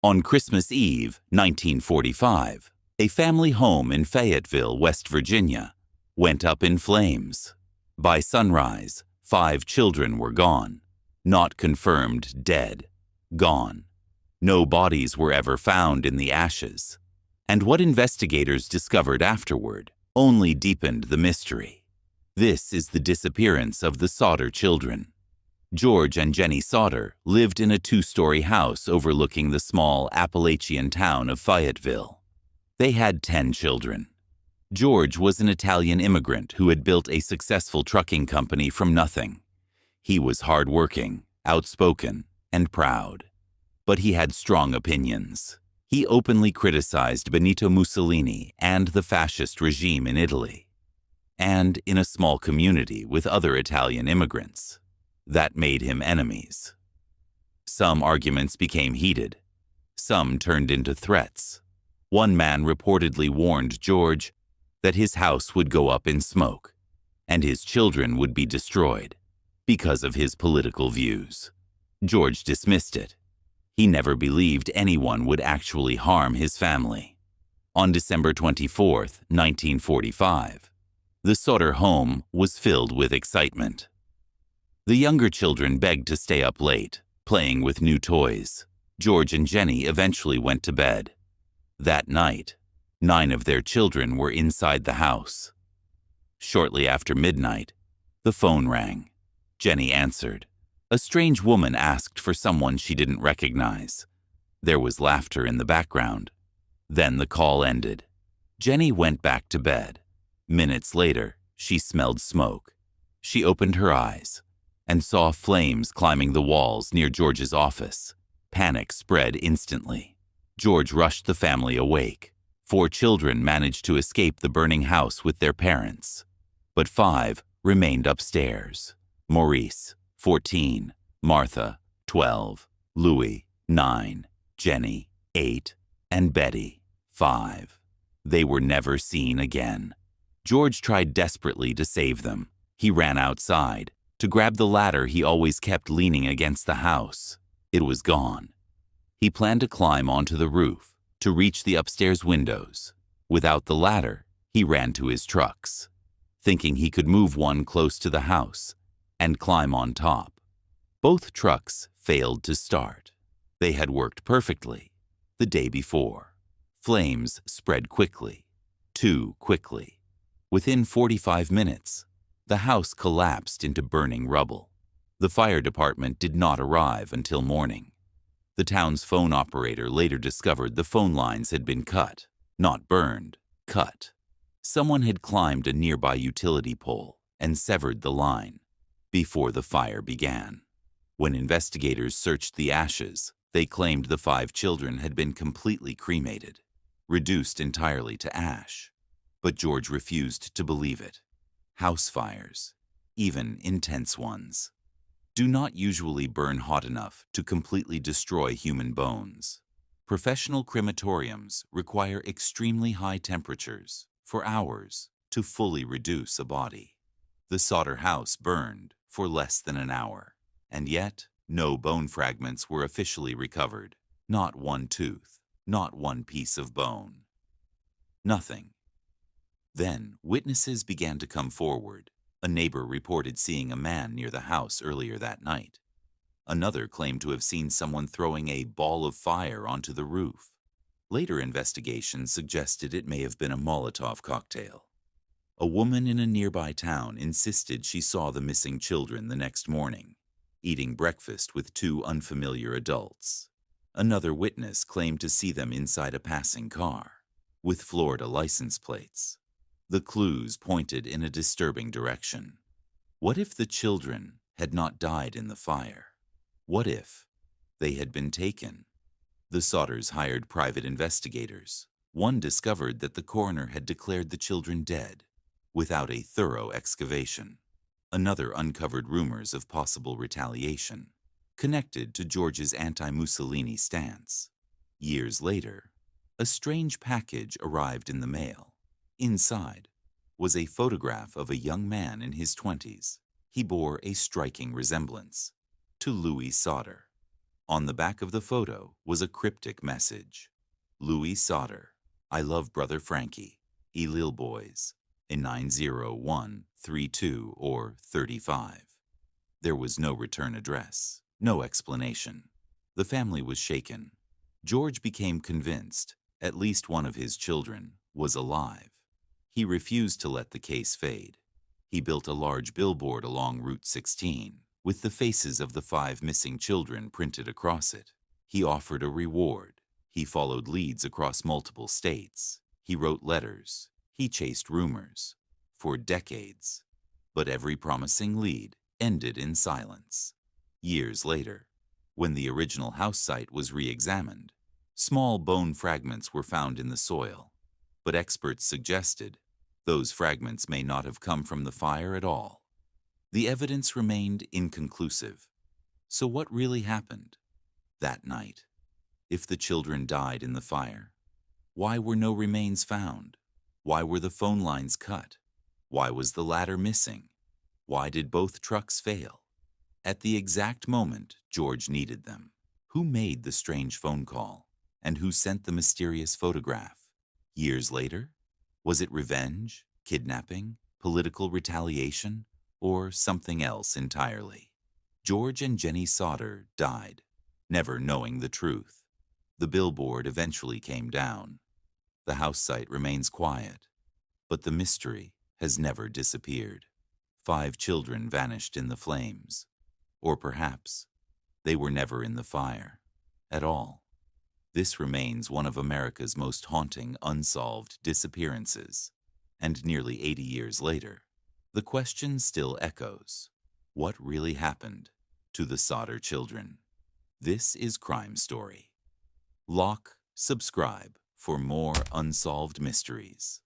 On Christmas Eve, 1945, a family home in Fayetteville, West Virginia, went up in flames. By sunrise, 5 children were gone, not confirmed dead, gone. No bodies were ever found in the ashes, and what investigators discovered afterward only deepened the mystery. This is the disappearance of the Sodder children. George and Jennie Sodder lived in a 2-story house overlooking the small Appalachian town of Fayetteville. They had 10 children. George was an Italian immigrant who had built a successful trucking company from nothing. He was hardworking, outspoken, and proud. But he had strong opinions. He openly criticized Benito Mussolini and the fascist regime in Italy, and in a small community with other Italian immigrants. That made him enemies. Some arguments became heated. Some turned into threats. One man reportedly warned George that his house would go up in smoke and his children would be destroyed because of his political views. George dismissed it. He never believed anyone would actually harm his family. On December 24, 1945, the Sodder home was filled with excitement. The younger children begged to stay up late, playing with new toys. George and Jennie eventually went to bed. That night, 9 of their children were inside the house. Shortly after midnight, the phone rang. Jennie answered. A strange woman asked for someone she didn't recognize. There was laughter in the background. Then the call ended. Jennie went back to bed. Minutes later, she smelled smoke. She opened her eyes and saw flames climbing the walls near George's office. Panic spread instantly. George rushed the family awake. 4 children managed to escape the burning house with their parents, but 5 remained upstairs. Maurice, 14, Martha, 12, Louis, 9, Jennie, 8, and Betty, 5. They were never seen again. George tried desperately to save them. He ran outside to grab the ladder he always kept leaning against the house. It was gone. He planned to climb onto the roof to reach the upstairs windows. Without the ladder, he ran to his trucks, thinking he could move one close to the house and climb on top. Both trucks failed to start. They had worked perfectly the day before. Flames spread quickly, too quickly. Within 45 minutes, the house collapsed into burning rubble. The fire department did not arrive until morning. The town's phone operator later discovered the phone lines had been cut, not burned, cut. Someone had climbed a nearby utility pole and severed the line before the fire began. When investigators searched the ashes, they claimed the 5 children had been completely cremated, reduced entirely to ash. But George refused to believe it. House fires, even intense ones, do not usually burn hot enough to completely destroy human bones. Professional crematoriums require extremely high temperatures for hours to fully reduce a body. The Sodder house burned for less than an hour, and yet no bone fragments were officially recovered. Not one tooth, not one piece of bone. Nothing. Then witnesses began to come forward. A neighbor reported seeing a man near the house earlier that night. Another claimed to have seen someone throwing a ball of fire onto the roof. Later investigations suggested it may have been a Molotov cocktail. A woman in a nearby town insisted she saw the missing children the next morning, eating breakfast with 2 unfamiliar adults. Another witness claimed to see them inside a passing car, with Florida license plates. The clues pointed in a disturbing direction. What if the children had not died in the fire? What if they had been taken? The Sodders hired private investigators. One discovered that the coroner had declared the children dead without a thorough excavation. Another uncovered rumors of possible retaliation connected to George's anti-Mussolini stance. Years later, a strange package arrived in the mail. Inside was a photograph of a young man in his 20s. He bore a striking resemblance to Louis Sodder. On the back of the photo was a cryptic message. Louis Sodder, I love brother Frankie, Lil boys, in 90132 or 35. There was no return address, no explanation. The family was shaken. George became convinced at least one of his children was alive. He refused to let the case fade. He built a large billboard along Route 16 with the faces of the 5 missing children printed across it. He offered a reward. He followed leads across multiple states. He wrote letters. He chased rumors. For decades. But every promising lead ended in silence. Years later, when the original house site was re-examined, small bone fragments were found in the soil, but experts suggested those fragments may not have come from the fire at all. The evidence remained inconclusive. So what really happened that night? If the children died in the fire, why were no remains found? Why were the phone lines cut? Why was the ladder missing? Why did both trucks fail? At the exact moment George needed them. Who made the strange phone call? And who sent the mysterious photograph? Years later? Was it revenge, kidnapping, political retaliation, or something else entirely? George and Jennie Sodder died, never knowing the truth. The billboard eventually came down. The house site remains quiet, but the mystery has never disappeared. 5 children vanished in the flames. Or perhaps they were never in the fire at all. This remains one of America's most haunting unsolved disappearances. And nearly 80 years later, the question still echoes. What really happened to the Sodder children? This is Crime Story. Subscribe for more unsolved mysteries.